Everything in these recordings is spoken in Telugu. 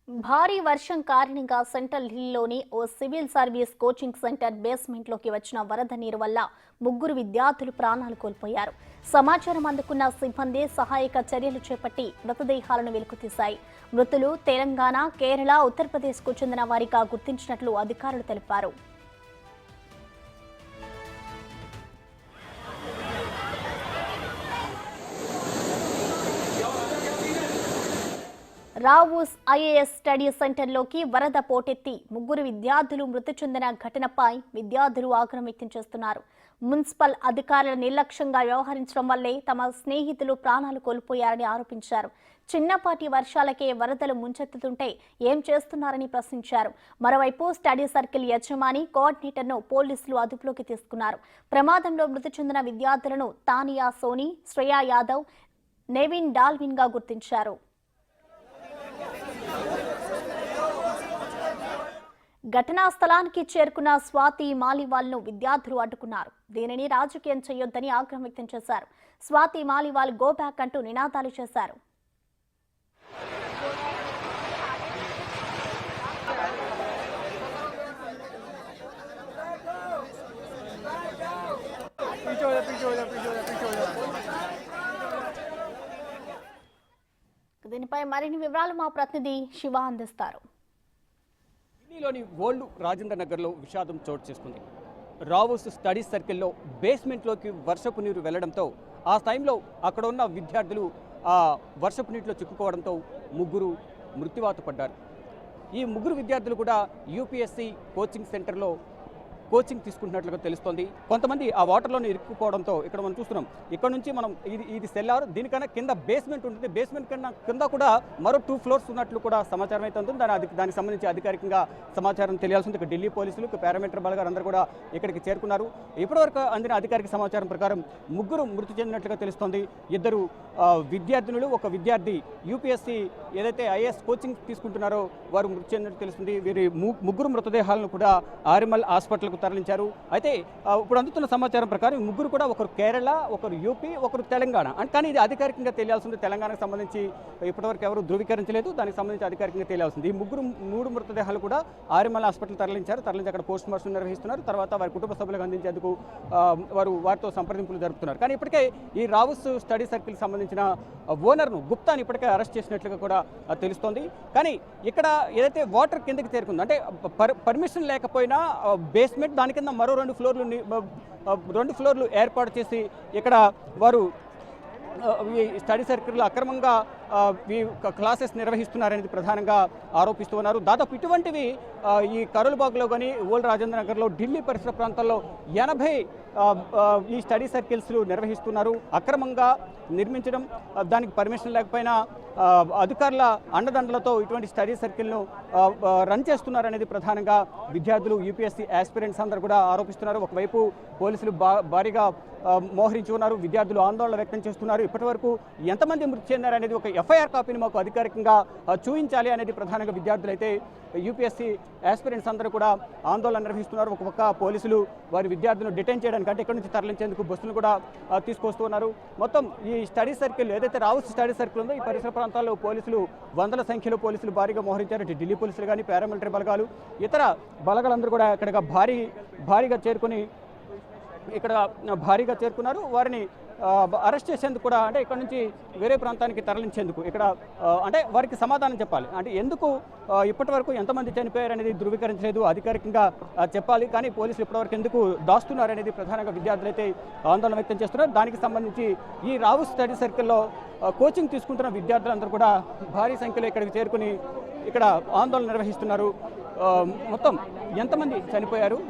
భారీ వర్షం కారణంగా సెంట్రల్ హిల్లోని ఓ సివిల్ సర్వీస్ కోచింగ్ సెంటర్ బేస్మెంట్లోకి వచ్చిన వరద నీరు వల్ల ముగ్గురు విద్యార్థులు ప్రాణాలు కోల్పోయారు. సమాచారం అందుకున్న సిబ్బంది సహాయక చర్యలు చేపట్టి మృతదేహాలను వెలికితీశాయి. మృతులు తెలంగాణ, కేరళ, ఉత్తరప్రదేశ్కు చెందిన వారిగా గుర్తించినట్లు అధికారులు తెలిపారు. రావూస్ ఐఏఎస్ స్టడీ సెంటర్లోకి వరద పోటెత్తి ముగ్గురు విద్యార్థులు మృతి చెందిన ఘటనపై విద్యార్థులు ఆగ్రహం వ్యక్తం చేస్తున్నారు. మున్సిపల్ అధికారుల నిర్లక్ష్యంగా వ్యవహరించడం వల్లే తమ స్నేహితులు ప్రాణాలు కోల్పోయారని ఆరోపించారు. చిన్నపాటి వర్షాలకే వరదలు ముంచెత్తుతుంటే ఏం చేస్తున్నారని ప్రశ్నించారు. మరోవైపు స్టడీ సర్కిల్ యజమాని, కోఆర్డినేటర్ను పోలీసులు అదుపులోకి తీసుకున్నారు. ప్రమాదంలో మృతి చెందిన విద్యార్థులను తానియా సోని, శ్రేయా యాదవ్, నెవిన్ డాల్విన్ గా గుర్తించారు. ఘటనా స్థలానికి చేరుకున్న స్వాతి మాలివాల్ను విద్యార్థులు అడ్డుకున్నారు. దీనిని రాజకీయం చేయొద్దని ఆగ్రహం వ్యక్తం చేశారు. స్వాతి మాలివాల్ గో బ్యాక్ అంటూ నినాదాలు చేశారు. దీనిపై మరిన్ని వివరాలు మా ప్రతినిధి శివ అందిస్తారు. ఢిల్లీలోని ఓల్డ్ రాజేంద్ర నగర్లో విషాదం చోటు చేసుకుంది. రావూస్ స్టడీ సర్కిల్లో బేస్మెంట్లోకి వర్షపు నీరు వెళ్లడంతో ఆ టైంలో అక్కడ ఉన్న విద్యార్థులు ఆ వర్షపు నీటిలో చిక్కుకోవడంతో ముగ్గురు మృత్యువాత పడ్డారు. ఈ ముగ్గురు విద్యార్థులు కూడా యూపీఎస్సీ కోచింగ్ సెంటర్లో కోచింగ్ తీసుకుంటున్నట్లుగా తెలుస్తోంది. కొంతమంది ఆ వాటర్లోనే ఇరుక్కుపోవడంతో ఇక్కడ మనం చూస్తున్నాం. ఇక్కడ నుంచి మనం ఇది సెల్లార్, దీనికన్నా కింద బేస్మెంట్ ఉంటుంది. బేస్మెంట్ కన్నా కింద కూడా మరో 2 ఫ్లోర్స్ ఉన్నట్లు కూడా సమాచారం అయితే ఉంటుంది. దానికి సంబంధించి అధికారికంగా సమాచారం తెలియాల్సి ఉంది. ఢిల్లీ పోలీసులు, పారామిలిటరీ బలగాలు అందరూ కూడా ఇక్కడికి చేరుకున్నారు. ఇప్పటివరకు అందిన అధికారిక సమాచారం ప్రకారం ముగ్గురు మృతి చెందినట్లుగా తెలుస్తోంది. 2 విద్యార్థినులు, 1 విద్యార్థి యూపీఎస్సీ ఏదైతే ఐఏఎస్ కోచింగ్ తీసుకుంటున్నారో వారు మృతి చెందినట్టు తెలుస్తుంది. వీరి ముగ్గురు మృతదేహాలను కూడా ఆర్ఎంఎల్ హాస్పిటల్కు తరలించారు. అయితే ఇప్పుడు అందుతున్న సమాచారం ప్రకారం ముగ్గురు కూడా ఒకరు కేరళ, ఒకరు యూపీ, ఒకరు తెలంగాణ. కానీ ఇది అధికారికంగా తెలియాల్సింది. తెలంగాణకు సంబంధించి ఇప్పటివరకు ఎవరు ధృవీకరించలేదు. దానికి సంబంధించి అధికారికంగా తెలియాల్సింది. ఈ 3 మృతదేహాలు కూడా ఆర్ఎంఎల్ హాస్పిటల్ తరలించి అక్కడ పోస్ట్ మార్టం నిర్వహిస్తున్నారు. తర్వాత వారి కుటుంబ సభ్యులకు అందించేందుకు వారితో సంప్రదింపులు జరుపుతున్నారు. కానీ ఇప్పటికే ఈ రావూస్ స్టడీ సర్కిల్ సంబంధించిన ఓనర్ను గుప్తాని ఇప్పటికే అరెస్ట్ చేసినట్లుగా కూడా తెలుస్తోంది. కానీ ఇక్కడ ఏదైతే వాటర్ కిందకి చేరుకుందో, అంటే పర్మిషన్ లేకపోయినా బేస్మెంట్ దాని కింద మరో 2 ఫ్లోర్లు ఏర్పాటు చేసి ఇక్కడ వారు స్టడీ సర్కిల్లో అక్రమంగా క్లాసెస్ నిర్వహిస్తున్నారనేది ప్రధానంగా ఆరోపిస్తూ ఉన్నారు. దాదాపు ఇటువంటివి ఈ కరోల్బాగ్లో కానీ, ఓల్డ్ రాజేంద్ర నగర్లో, ఢిల్లీ పరిసర ప్రాంతాల్లో 80 ఈ స్టడీ సర్కిల్స్లు నిర్వహిస్తున్నారు. అక్రమంగా నిర్మించడం, దానికి పర్మిషన్ లేకపోయినా అధికారుల అండదండలతో ఇటువంటి స్టడీ సర్కిల్ను రన్ చేస్తున్నారనేది ప్రధానంగా విద్యార్థులు, యూపీఎస్సీ ఆస్పిరెంట్స్ అందరూ కూడా ఆరోపిస్తున్నారు. ఒకవైపు పోలీసులు భారీగా మోహరించి ఉన్నారు. విద్యార్థులు ఆందోళన వ్యక్తం చేస్తున్నారు. ఇప్పటివరకు ఎంతమంది మృతి చెందారనేది ఒక ఎఫ్ఐఆర్ కాపీని మాకు అధికారికంగా చూపించాలి అనేది ప్రధానంగా విద్యార్థులు అయితే యూపీఎస్సీ ఆస్పిరెంట్స్ అందరూ కూడా ఆందోళన నిర్వహిస్తున్నారు. ఒక పక్క పోలీసులు వారి విద్యార్థులను డిటైన్ చేయడానికి, అంటే ఇక్కడ నుంచి తరలించేందుకు బస్సులు కూడా తీసుకొస్తున్నారు. మొత్తం ఈ స్టడీ సర్కిల్ ఏదైతే రావూస్ స్టడీ సర్కిల్ ఉందో ఈ పరిసర ప్రాంతాల్లో పోలీసులు 100ల సంఖ్యలో పోలీసులు భారీగా మోహరించారు. ఢిల్లీ పోలీసులు కానీ, పారామిలిటరీ బలగాలు, ఇతర బలగాలందరూ కూడా ఇక్కడ భారీగా చేరుకున్నారు. వారిని అరెస్ట్ చేసేందుకు కూడా, అంటే ఇక్కడ నుంచి వేరే ప్రాంతానికి తరలించేందుకు ఇక్కడ అంటే వారికి సమాధానం చెప్పాలి. అంటే ఎందుకు ఇప్పటి వరకు ఎంతమంది చనిపోయారనేది ధృవీకరించలేదు, అధికారికంగా చెప్పాలి. కానీ పోలీసులు ఇప్పటివరకు ఎందుకు దాస్తున్నారనేది ప్రధానంగా విద్యార్థులు అయితే ఆందోళన వ్యక్తం చేస్తున్నారు. దానికి సంబంధించి ఈ రావూస్ స్టడీ సర్కిల్లో కోచింగ్ తీసుకుంటున్న విద్యార్థులందరూ కూడా భారీ సంఖ్యలో ఇక్కడికి చేరుకుని ఇక్కడ ఆందోళన నిర్వహిస్తున్నారు. మొత్తం ఎంతమంది చనిపోయారు,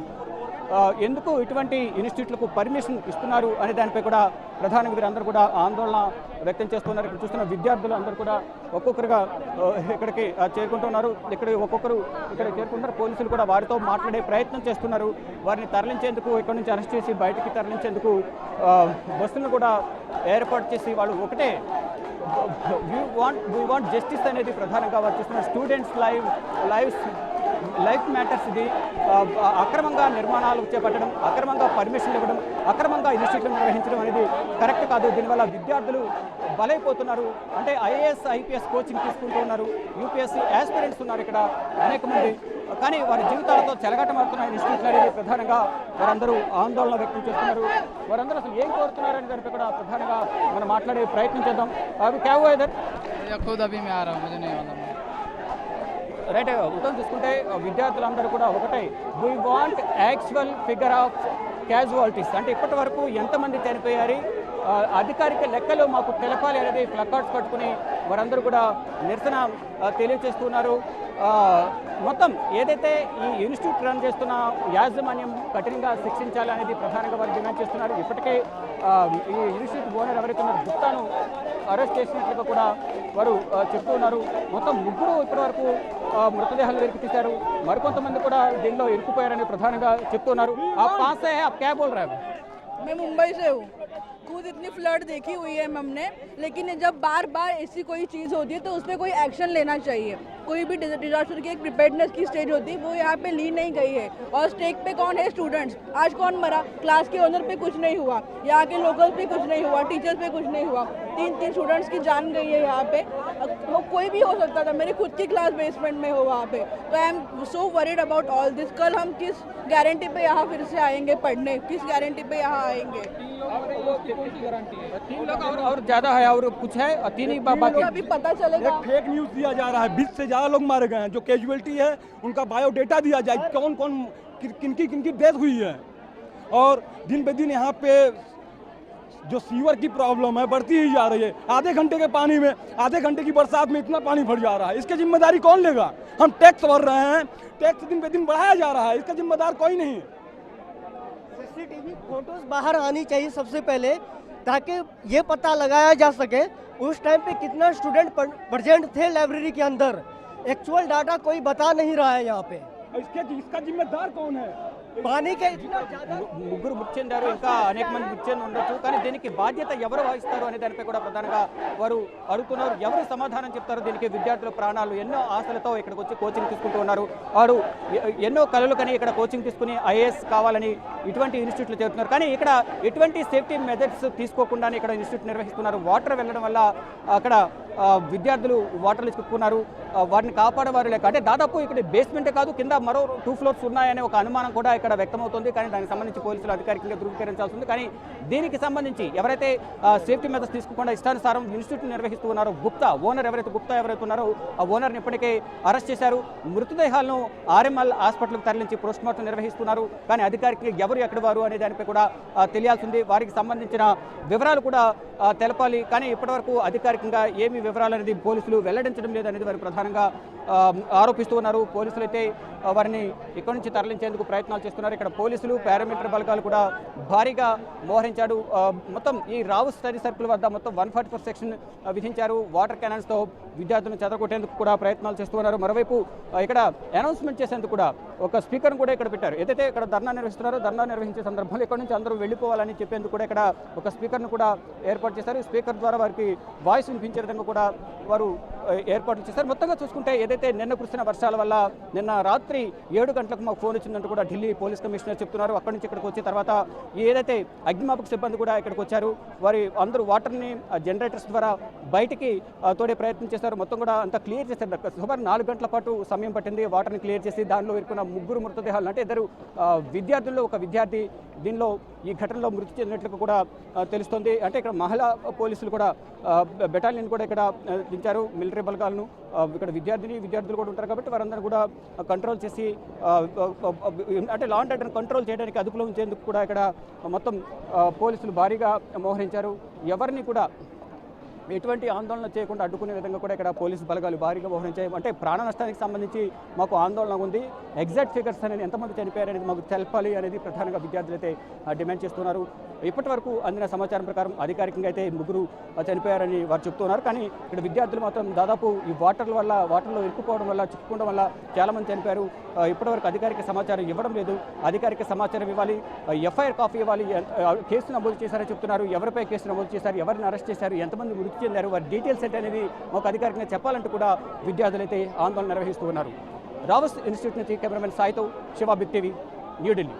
ఎందుకు ఇటువంటి ఇన్స్టిట్యూట్లకు పర్మిషన్ ఇస్తున్నారు అనే దానిపై కూడా ప్రధానంగా వీరందరూ కూడా ఆందోళన వ్యక్తం చేస్తున్నారు. ఇక్కడ చూస్తున్న విద్యార్థులు అందరూ కూడా ఒక్కొక్కరుగా ఇక్కడికి చేరుకుంటున్నారు. ఒక్కొక్కరు ఇక్కడ చేరుకుంటున్నారు. పోలీసులు కూడా వారితో మాట్లాడే ప్రయత్నం చేస్తున్నారు. వారిని తరలించేందుకు, ఇక్కడ నుంచి అరెస్ట్ చేసి బయటికి తరలించేందుకు బస్సులను కూడా ఏర్పాటు చేసి వాళ్ళు ఒకటే వీ వాంట్ జస్టిస్ అనేది ప్రధానంగా వారు చూస్తున్న స్టూడెంట్స్ లైవ్స్ లైఫ్ మ్యాటర్స్ ఇది. అక్రమంగా నిర్మాణాలు చేపట్టడం, అక్రమంగా పర్మిషన్లు ఇవ్వడం, అక్రమంగా ఇన్స్టిట్యూట్లు నిర్వహించడం అనేది కరెక్ట్ కాదు. దీనివల్ల విద్యార్థులు బలైపోతున్నారు. అంటే ఐఏఎస్ ఐపీఎస్ కోచింగ్ తీసుకుంటూ ఉన్నారు, యూపీఎస్సీ ఆస్పిరెంట్స్ ఉన్నారు ఇక్కడ అనేక మంది. కానీ వారి జీవితాలతో చెలగాటమాడుతున్న ఇన్స్టిట్యూట్లు అనేది ప్రధానంగా వారందరూ ఆందోళన వ్యక్తం చేస్తున్నారు. వారందరూ అసలు ఏం కోరుతున్నారని దానిపై కూడా ప్రధానంగా మనం మాట్లాడే ప్రయత్నం చేద్దాం. అవి క్యావ్ ఇదర్ खुद अभी मैं आ रहा हूँ, मुझे नहीं मालूम। రైట్, ఉత్తరం చూసుకుంటే విద్యార్థులందరూ కూడా ఒకటే, we want actual figure of casualties. అంటే ఇప్పటి వరకు ఎంతమంది చనిపోయారు, అధికారిక లెక్కలు మాకు తెలపాలి అనేది ప్లకార్డ్స్ పట్టుకుని వారందరూ కూడా నిరసన తెలియజేస్తున్నారు. మొత్తం ఏదైతే ఈ ఇన్స్టిట్యూట్ రన్ చేస్తున్న యాజమాన్యం కఠినంగా శిక్షించాలి అనేది ప్రధానంగా వారు డిమాండ్ చేస్తున్నారు. ఇప్పటికే ఈ ఇన్స్టిట్యూట్ ఓనర్ ఎవరైతే ఉన్నారో గుప్తాను అరెస్ట్ చేసినట్లుగా కూడా వారు చెప్తూ ఉన్నారు. మొత్తం ముగ్గురు ఇప్పటివరకు మృతదేహాలు వెలికి తీశారు, మరికొంతమంది కూడా దీనిలో ఇరుక్కుపోయారని ప్రధానంగా చెప్తున్నారు. ఆ పాస్ है आप क्या बोल रहे हैं? मैं मुंबई से हूँ। खुद इतनी फ्लड देखी हुई है हमने, लेकिन जब बार बार ऐसी कोई चीज़ होती है तो उस पर कोई एक्शन लेना चाहिए। कोई भी डिजास्टर की एक प्रिपेयर्डनेस की स्टेज होती है, वो यहाँ पे ली नहीं गई है। और स्टेक पे कौन है? स्टूडेंट्स। आज कौन मरा? क्लास के ओनर पे कुछ नहीं हुआ, यहाँ के लोकल्स पे कुछ नहीं हुआ, टीचर्स पे कुछ नहीं हुआ। तीन स्टूडेंट्स की जान गई है यहाँ पे। वो कोई भी हो सकता था, मेरी खुद की क्लास बेसमेंट में हो वहाँ पे। तो I am so worried about all this. कल हम किस गारंटी पे यहाँ फिर से आएंगे पढ़ने? किस गारंटी पे यहाँ आएंगे? 3 लोग और ज्यादा है और कुछ है, 3 ही बाकी अभी पता चलेगा। एक फेक न्यूज दिया जा रहा है, 20 से ज़्यादा लोग मारे गए हैं। जो कैजुअलिटी है उनका बायोडेटा दिया जाए, कौन कौन किनकी डेथ हुई है। और दिन पे दिन यहाँ पे जो सीवर की प्रॉब्लम है बढ़ती ही जा रही है। आधे घंटे के पानी में, आधे घंटे की बरसात में इतना पानी भर जा रहा है, इसकी जिम्मेदारी कौन लेगा? हम टैक्स भर रहे हैं, टैक्स दिन पे दिन बढ़ाया जा रहा है, इसका जिम्मेदार कोई नहीं है। सीसीटीवी फोटोज बाहर आनी चाहिए सबसे पहले, ताकि ये पता लगाया जा सके उस टाइम पे कितना स्टूडेंट प्रेजेंट थे लाइब्रेरी के अंदर। एक्चुअल डाटा कोई बता नहीं रहा है यहाँ पे। इसका जिम्मेदार कौन है? पानी के इतना ज्यादा ముగ్గురు మృతి చెందారు, ఇంకా అనేక మంది మృతి చెంది ఉండొచ్చు. కానీ దీనికి బాధ్యత ఎవరు వహిస్తారు అనే దానిపై కూడా ప్రధానంగా వారు అడుగుతున్నారు. ఎవరు సమాధానం చెప్తారు దీనికి? విద్యార్థుల ప్రాణాలు ఎన్నో ఆశలతో ఇక్కడికి వచ్చి కోచింగ్ తీసుకుంటూ ఉన్నారు. వారు ఎన్నో కళలు కానీ ఇక్కడ కోచింగ్ తీసుకుని ఐఏఎస్ కావాలని ఇటువంటి ఇన్స్టిట్యూట్లు చేస్తున్నారు. కానీ ఇక్కడ ఎటువంటి సేఫ్టీ మెథడ్స్ తీసుకోకుండానే ఇక్కడ ఇన్స్టిట్యూట్ నిర్వహిస్తున్నారు. వాటర్ వెళ్ళడం వల్ల అక్కడ విద్యార్థులు వాటర్లు చిక్కుకున్నారు, వారిని కాపాడేవారు లేక. అంటే దాదాపు ఇక్కడ బేస్మెంటే కాదు, కింద మరో 2 ఫ్లోర్స్ ఉన్నాయనే ఒక అనుమానం కూడా ఇక్కడ వ్యక్తమవుతుంది. కానీ దానికి సంబంధించి పోలీసులు అధికారికంగా ధృవీకరించాల్సి ఉంది. కానీ దీనికి సంబంధించి ఎవరైతే సేఫ్టీ మెథడ్స్ తీసుకోకుండా ఇష్టానుసారం ఇన్స్టిట్యూట్ నిర్వహిస్తూ ఉన్నారో గుప్తా ఎవరైతే ఉన్నారో ఆ ఓనర్ని ఇప్పటికే అరెస్ట్ చేశారు. మృతదేహాలను ఆర్ఎంఎల్ హాస్పిటల్కి తరలించి పోస్ట్మార్టం నిర్వహిస్తున్నారు. కానీ అధికారికంగా ఎవరు ఎక్కడి వారు అనే దానిపై కూడా తెలియాల్సింది. వారికి సంబంధించిన వివరాలు కూడా తెలపాలి. కానీ ఇప్పటివరకు అధికారికంగా ఏమి వివరాలు అనేది పోలీసులు వెల్లడించడం లేదనేది వారు ప్రధానంగా ఆరోపిస్తూ ఉన్నారు. పోలీసులు అయితే వారిని ఇక్కడి నుంచి తరలించేందుకు ప్రయత్నాలు చేస్తున్నారు. ఇక్కడ పోలీసులు పారామిలిటరీ బలగాలు కూడా భారీగా మోహరించాడు. మొత్తం ఈ రావు స్టడీ సర్కిల్ వద్ద మొత్తం 144 సెక్షన్ విధించారు. వాటర్ క్యానన్స్తో విద్యార్థులను చెదరగొట్టేందుకు కూడా ప్రయత్నాలు చేస్తూ ఉన్నారు. మరోవైపు ఇక్కడ అనౌన్స్మెంట్ చేసేందుకు కూడా ఒక స్పీకర్ను కూడా ఇక్కడ పెట్టారు. ఏదైతే ఇక్కడ ధర్నా నిర్వహిస్తున్నారో ధర్నా నిర్వహించే సందర్భంలో ఇక్కడ నుంచి అందరూ వెళ్ళిపోవాలని చెప్పేందుకు కూడా ఇక్కడ ఒక స్పీకర్ను కూడా ఏర్పాటు చేశారు. స్పీకర్ ద్వారా వారికి వాయిస్ వినిపించే విధంగా కూడా వారు ఏర్పాట్లు చేశారు. మొత్తంగా చూసుకుంటే ఏదైతే నిన్న కురిసిన వర్షాల వల్ల నిన్న రాత్రి 7 గంటలకు మాకు ఫోన్ వచ్చిందంటూ కూడా ఢిల్లీ పోలీస్ కమిషనర్ చెప్తున్నారు. అక్కడి నుంచి ఇక్కడికి వచ్చిన తర్వాత ఏదైతే అగ్నిమాపక సిబ్బంది కూడా ఇక్కడికి వచ్చారు, వారి అందరూ వాటర్ని జనరేటర్స్ ద్వారా బయటికి తోడే ప్రయత్నం చేశారు. మొత్తం కూడా అంతా క్లియర్ చేశారు. సుమారు 4 గంటల పాటు సమయం పట్టింది వాటర్ని క్లియర్ చేసి దానిలో ఇరుక్కున్న 3 మృతదేహాలు, అంటే 2 విద్యార్థుల్లో ఒక విద్యార్థి దీనిలో ఈ ఘటనలో మృతి చెందినట్లు కూడా తెలుస్తోంది. అంటే ఇక్కడ మహిళా పోలీసులు కూడా బెటాలియన్ కూడా ఇక్కడ దించారు, మిలిటరీ బలగాలను. ఇక్కడ విద్యార్థులు కూడా ఉంటారు కాబట్టి వారందరూ కూడా కంట్రోల్ చేసి అంటే లా అండ్ ఆర్డర్ కంట్రోల్ చేయడానికి అదుపులో ఉంచేందుకు కూడా ఇక్కడ మొత్తం పోలీసులు భారీగా మోహరించారు. ఎవరిని కూడా ఎటువంటి ఆందోళన చేయకుండా అడ్డుకునే విధంగా కూడా ఇక్కడ పోలీసు బలగాలు భారీగా మోహరించాయి. అంటే ప్రాణ నష్టానికి సంబంధించి మాకు ఆందోళన ఉంది, ఎగ్జాక్ట్ ఫిగర్స్ అనేది ఎంతమంది చనిపోయారనేది మాకు తెలపాలి అనేది ప్రధానంగా విద్యార్థులు అయితే డిమాండ్ చేస్తున్నారు. ఇప్పటి వరకు అందిన సమాచారం ప్రకారం అధికారికంగా అయితే 3 చనిపోయారని వారు చెప్తున్నారు. కానీ ఇక్కడ విద్యార్థులు మాత్రం దాదాపు ఈ వాటర్లో ఇరుక్కుపోవడం వల్ల చిక్కుకోవడం వల్ల చాలామంది చనిపోయారు. ఇప్పటివరకు అధికారిక సమాచారం ఇవ్వడం లేదు. అధికారిక సమాచారం ఇవ్వాలి, ఎఫ్ఐఆర్ కాపీ ఇవ్వాలి, కేసు నమోదు చేశారని చెప్తున్నారు. ఎవరిపై కేసు నమోదు చేశారు, ఎవరిని అరెస్ట్ చేశారు, ఎంతమంది మృతి చెందారు, వారి డీటెయిల్స్ ఏంటి అనేది మాకు అధికారికంగా చెప్పాలంటూ కూడా విద్యార్థులు అయితే ఆందోళన నిర్వహిస్తూ ఉన్నారు. రావస్ ఇన్స్టిట్యూట్ నుంచి కెమెరామెన్ సాయితో శివ బిగ్ టీవీ న్యూఢిల్లీ.